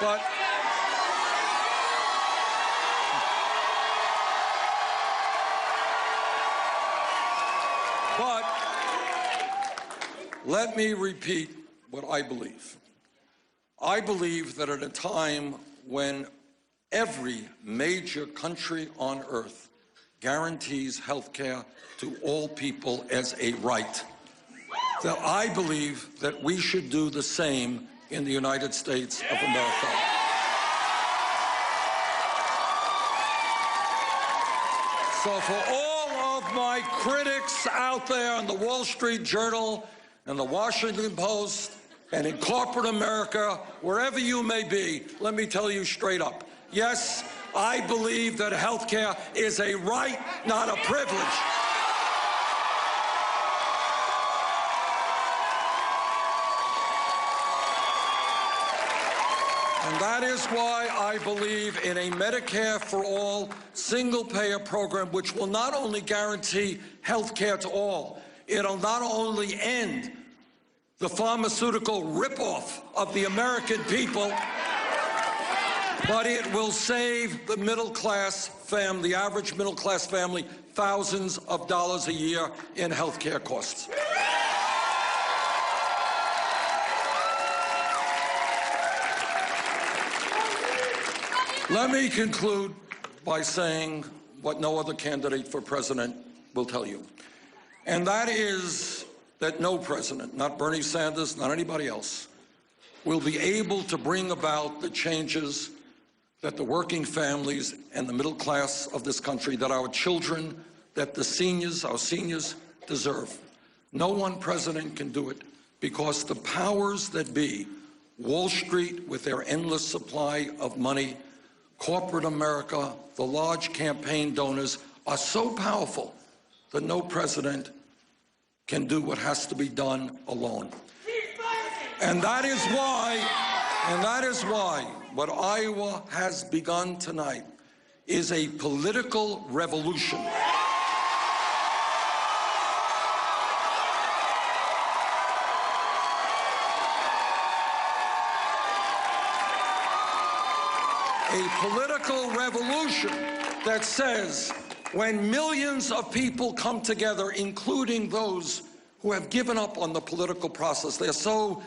But let me repeat what I believe. I believe that at a time when every major country on earth guarantees health care to all people as a right, that I believe that we should do the same in the United States of America. So for all of my critics out there in the Wall Street Journal and the Washington Post and in corporate America, wherever you may be, let me tell you straight up, yes, I believe that health care is a right, not a privilege. And that is why I believe in a Medicare for all single-payer program, which will not only guarantee health care to all, it'll not only end the pharmaceutical ripoff of the American people, but it will save the middle-class family, the average middle-class family, thousands of dollars a year in health care costs. Let me conclude by saying what no other candidate for president will tell you, and that is that no president, not Bernie Sanders, not anybody else, will be able to bring about the changes that the working families and the middle class of this country, that our children, that the seniors, our seniors, deserve. No one president can do it, because the powers that be, Wall Street with their endless supply of money, corporate America, the large campaign donors, are so powerful that no president can do what has to be done alone. And that is why what Iowa has begun tonight is a political revolution. A political revolution that says when millions of people come together, including those who have given up on the political process, they're so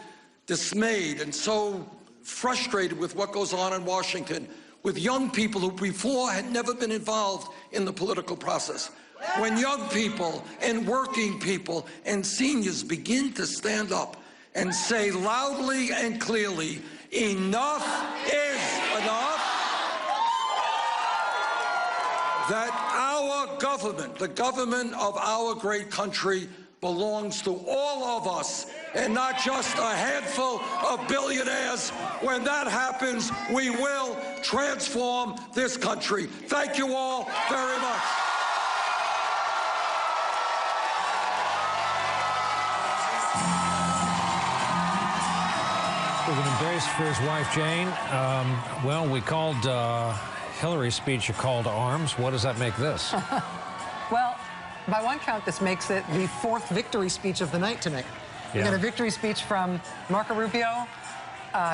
dismayed and so frustrated with what goes on in Washington, with young people who before had never been involved in the political process. When young people and working people and seniors begin to stand up and say loudly and clearly, enough is enough, that our government, the government of our great country, belongs to all of us and not just a handful of billionaires. When that happens, we will transform this country. Thank you all very much. We've been embraced for his wife, Jane. Well, we called Hillary's speech a call to arms. What does that make this? Well, by one count, this makes it the fourth victory speech of the night tonight. We got a victory speech from Marco Rubio,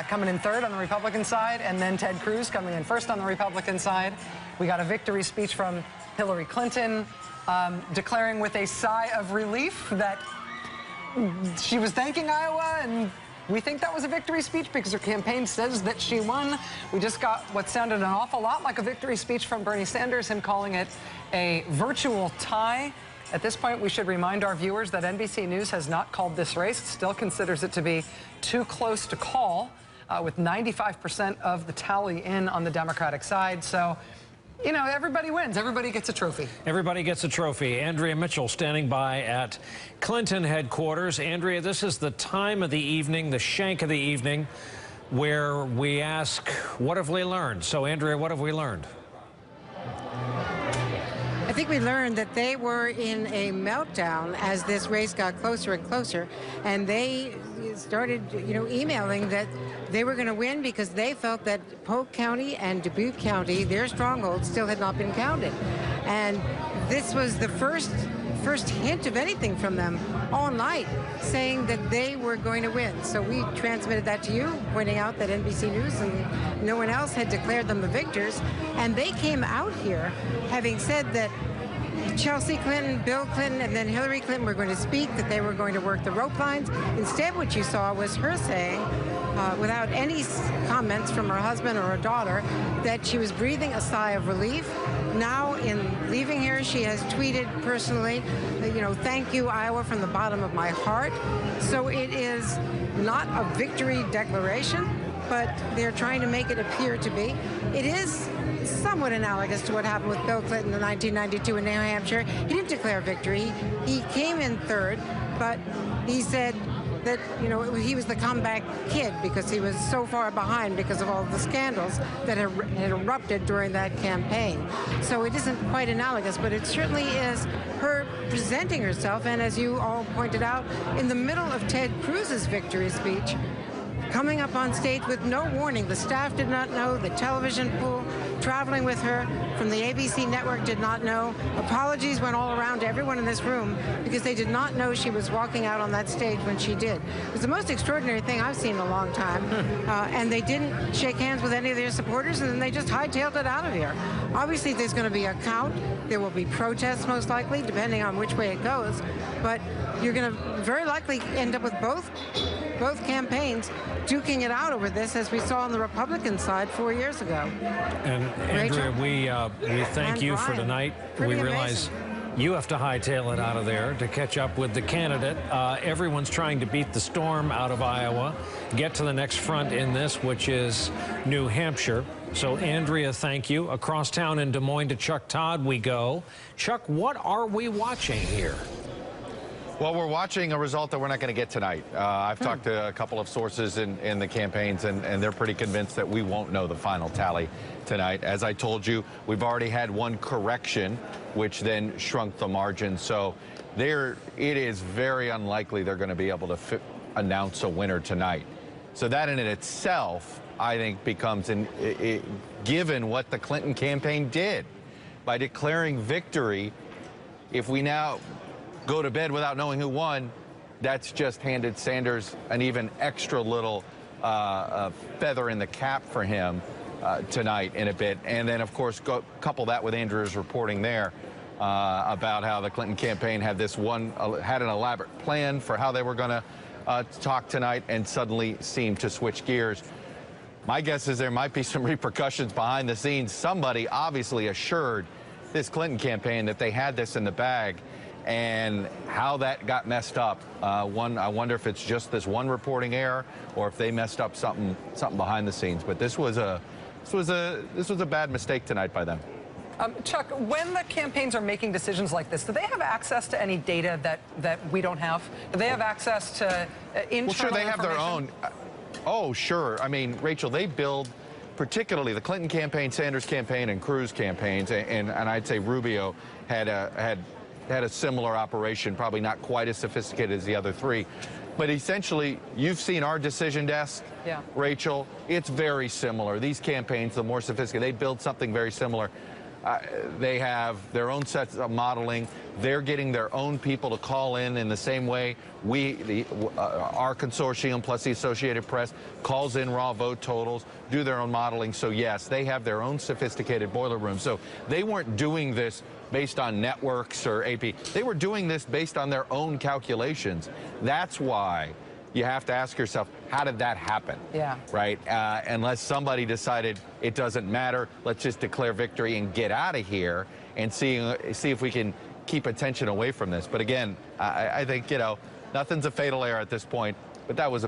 coming in third on the Republican side, and then Ted Cruz coming in first on the Republican side. We got a victory speech from Hillary Clinton, declaring with a sigh of relief that she was thanking Iowa, and we think that was a victory speech because her campaign says that she won. We just got what sounded an awful lot like a victory speech from Bernie Sanders, him calling it a virtual tie. At this point, we should remind our viewers that NBC News has not called this race, still considers it to be too close to call, with 95% of the tally in on the Democratic side. So, you know, everybody wins. Everybody gets a trophy. Everybody gets a trophy. Andrea Mitchell standing by at Clinton headquarters. Andrea, this is the time of the evening, the shank of the evening, where we ask, what have we learned? So, Andrea, what have we learned? I think we learned that they were in a meltdown as this race got closer and closer, and they started, emailing that they were going to win because they felt that Polk County and Dubuque County, their strongholds, still had not been counted. And this was the first hint of anything from them all night, saying that they were going to win. So we transmitted that to you, pointing out that NBC News and no one else had declared them the victors. And they came out here having said that Chelsea Clinton, Bill Clinton, and then Hillary Clinton were going to speak, that they were going to work the rope lines. Instead, what you saw was her saying, without any comments from her husband or her daughter, that she was breathing a sigh of relief. Now, in leaving here, she has tweeted personally, thank you, Iowa, from the bottom of my heart. So it is not a victory declaration, but they're trying to make it appear to be. It is somewhat analogous to what happened with Bill Clinton in 1992 in New Hampshire. He didn't declare victory. He came in third, but he said that, he was the comeback kid because he was so far behind because of all the scandals that had erupted during that campaign. So it isn't quite analogous, but it certainly is her presenting herself, and as you all pointed out, in the middle of Ted Cruz's victory speech, coming up on stage with no warning. The staff did not know. The television pool traveling with her from the ABC network did not know. Apologies went all around to everyone in this room because they did not know she was walking out on that stage when she did. It was the most extraordinary thing I've seen in a long time. And they didn't shake hands with any of their supporters, and then they just hightailed it out of here. Obviously, there's going to be a count. There will be protests, most likely, depending on which way it goes. But you're going to very likely end up with both campaigns duking it out over this, as we saw on the Republican side 4 years ago. And Andrea, we thank you for tonight. We realize you have to hightail it out of there to catch up with the candidate. Everyone's trying to beat the storm out of Iowa, get to the next front in this, which is New Hampshire. So, Andrea, thank you. Across town in Des Moines to Chuck Todd we go. Chuck, what are we watching here? Well, we're watching a result that we're not going to get tonight. I've talked to a couple of sources in the campaigns, and they're pretty convinced that we won't know the final tally tonight. As I told you, we've already had one correction, which then shrunk the margin. So it is very unlikely they're going to be able to announce a winner tonight. So that in itself, I think, becomes, given what the Clinton campaign did by declaring victory, if we now go to bed without knowing who won, that's just handed Sanders an even extra little feather in the cap for him tonight in a bit. And then, of course, couple that with Andrew's reporting there about how the Clinton campaign had had an elaborate plan for how they were going to talk tonight, and suddenly seemed to switch gears. My guess is there might be some repercussions behind the scenes. Somebody obviously assured this Clinton campaign that they had this in the bag, and how that got messed up. I wonder if it's just this one reporting error, or if they messed up something behind the scenes. But this was a bad mistake tonight by them. Chuck, when the campaigns are making decisions like this, do they have access to any data that we don't have? Do they have access to internal Well, sure, they have their information? own. Oh, sure. I mean, Rachel, they build, particularly the Clinton campaign, Sanders campaign, and Cruz campaigns, and I'd say Rubio had a similar operation, probably not quite as sophisticated as the other three. But essentially, you've seen our decision desk, Rachel. It's very similar. These campaigns, the more sophisticated, they build something very similar. They have their own sets of modeling. They're getting their own people to call in the same way our consortium plus the Associated Press calls in raw vote totals, do their own modeling. So yes, they have their own sophisticated boiler room. So they weren't doing this based on networks or AP. They were doing this based on their own calculations. That's why you have to ask yourself, how did that happen? Yeah. Right? Unless somebody decided it doesn't matter, let's just declare victory and get out of here and see if we can keep attention away from this. But again, I think, nothing's a fatal error at this point. But that was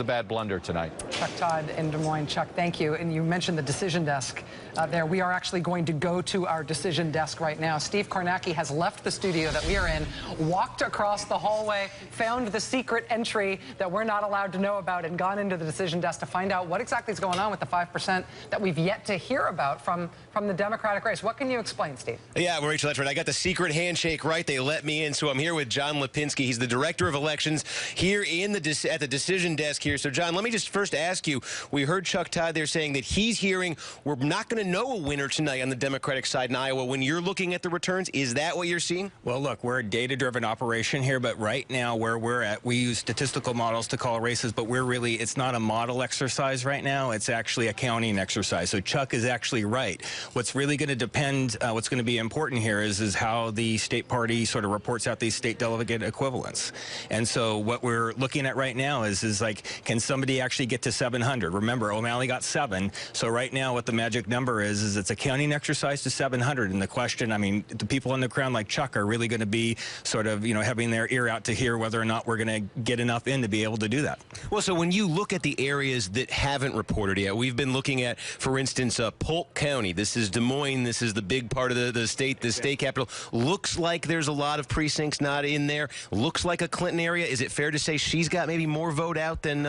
a bad blunder tonight. Chuck Todd in Des Moines. Chuck, thank you. And you mentioned the decision desk there. We are actually going to go to our decision desk right now. Steve Kornacki has left the studio that we are in, walked across the hallway, found the secret entry that we're not allowed to know about, and gone into the decision desk to find out what exactly is going on with the 5% that we've yet to hear about from the Democratic race. What can you explain, Steve? Yeah, well, Rachel, that's right. I got the secret handshake right. They let me in, so I'm here with John Lipinski. He's the director of elections here at the decision desk here. So, John, let me just first ask you, we heard Chuck Todd there saying that he's hearing we're not going to know a winner tonight on the Democratic side in Iowa. When you're looking at the returns, is that what you're seeing? Well, look, we're a data-driven operation here, but right now where we're at, we use statistical models to call races, but it's not a model exercise right now. It's actually a counting exercise. So Chuck is actually right. What's really going to depend, what's going to be important here is how the state party sort of reports out these state delegate equivalents. And so what we're looking at right now is like, can somebody actually get to 700? Remember, O'Malley got 7. So right now what the magic number is it's a counting exercise to 700. And the question, I mean, the people on the ground like Chuck are really going to be sort of, having their ear out to hear whether or not we're going to get enough in to be able to do that. Well, so when you look at the areas that haven't reported yet, we've been looking at, for instance, Polk County. This is Des Moines. This is the big part of the state capital. Looks like there's a lot of precincts not in there. Looks like a Clinton area. Is it fair to say she's got maybe more vote out than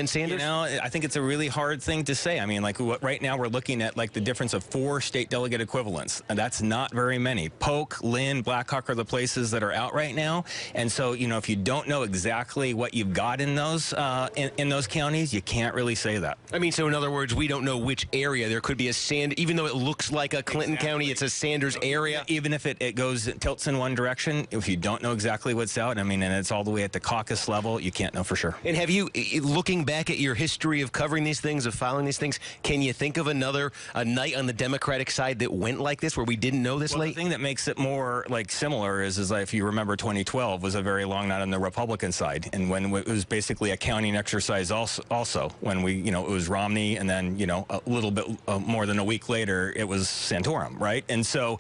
Sanders? You know, I think it's a really hard thing to say. I mean, like right now we're looking at like the difference of 4 state delegate equivalents, and that's not very many. Polk, Lynn, Blackhawk are the places that are out right now, and so you know if you don't know exactly what you've got in those counties, you can't really say that. I mean, so in other words, we don't know which area. There could be a even though it looks like a Clinton county, it's a Sanders area. Even if it tilts in one direction, if you don't know exactly what's out, I mean, and it's all the way at the caucus level, you can't know for sure. And have you, looking back at your history of covering these things, of following these things, can you think of a night on the Democratic side that went like this, where we didn't know this late? The thing that makes it more like similar is like, if you remember 2012 was a very long night on the Republican side, and when it was basically a counting exercise also when we, you know, it was Romney, and then, you know, a little bit more than a week later, it was Santorum, right? And so,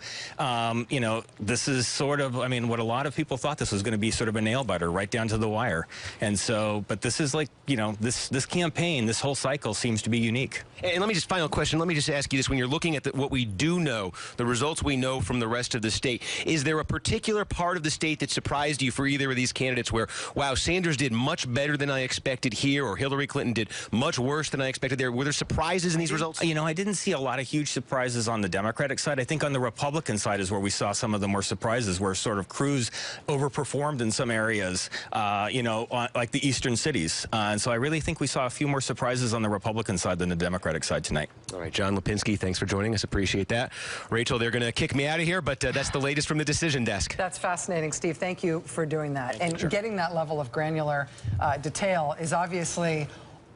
you know, this is sort of, I mean, what a lot of people thought this was going to be sort of a nail biter right down to the wire. And so, but this is like, you know, this campaign, this whole cycle seems to be unique. And let me just, final question, let me just ask you this. When you're looking at what we do know, the results we know from the rest of the state, is there a particular part of the state that surprised you for either of these candidates where, wow, Sanders did much better than I expected here, or Hillary Clinton did much worse than I expected there? Were there surprises in these results? You know, I didn't see a lot of huge surprises on the Democratic side. I think on the Republican side is where we saw some of the more surprises, where sort of Cruz overperformed in some areas, you know, like the eastern cities. And so I really think we saw a few more surprises on the Republican side than the Democratic side tonight. All right, John Lipinski, thanks for joining us. Appreciate that. Rachel, they're going to kick me out of here, but that's the latest from the decision desk. That's fascinating, Steve. Thank you for doing that. And getting that level of granular detail is obviously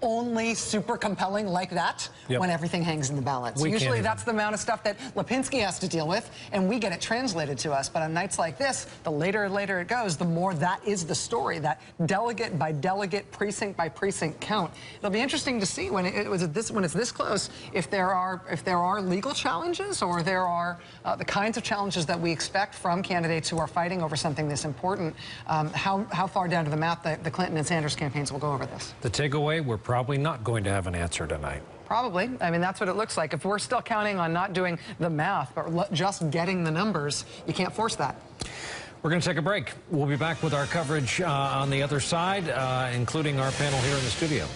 only super compelling like that when everything hangs in the balance. Usually that's the amount of stuff that Lipinski has to deal with, and we get it translated to us. But on nights like this, the later and later it goes, the more that is the story, that delegate by delegate, precinct by precinct count. It'll be interesting to see when it's this close, if there are legal challenges, or there are the kinds of challenges that we expect from candidates who are fighting over something this important. How far down to the map the Clinton and Sanders campaigns will go over this. The takeaway, we're probably not going to have an answer tonight. Probably. I mean, that's what it looks like. If we're still counting on not doing the math, but just getting the numbers, you can't force that. We're going to take a break. We'll be back with our coverage on the other side, including our panel here in the studio.